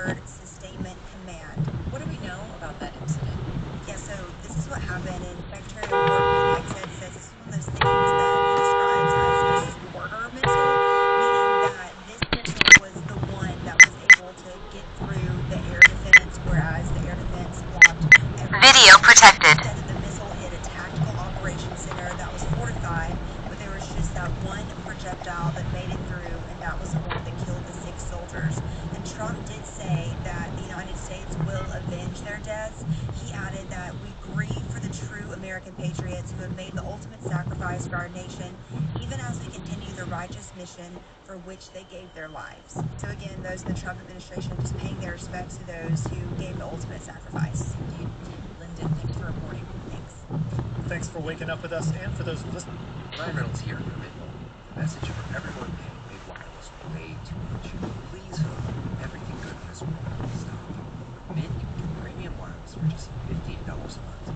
word sustainment command. What do we know about that incident? Yeah, so this is what happened, and Secretary of War Pete Hegseth says this is one of those things that he describes as a squirter missile, meaning that this missile was the one that was able to get through the air defense, whereas the air defense blocked everything else. He said that the missile hit a tactical operations center that was fortified, but there was just that one projectile that made it through, and that was the one that killed the 6 soldiers. And Trump did say that the United States will avenge their deaths. He added that we grieve for the true American patriots who have made the ultimate sacrifice for our nation, even as we continue the righteous mission for which they gave their lives. So again, those in the Trump administration just paying their respects to those who gave the ultimate sacrifice. Indeed. Lyndon, thanks for reporting. Thanks. Thanks for waking up with us and for those listening. Ryan Reynolds here from Mint Mobile. Message for everyone paying big wireless way too much. Please, everything good in this world will stop. Mint, you can get premium wireless for just $58 a month.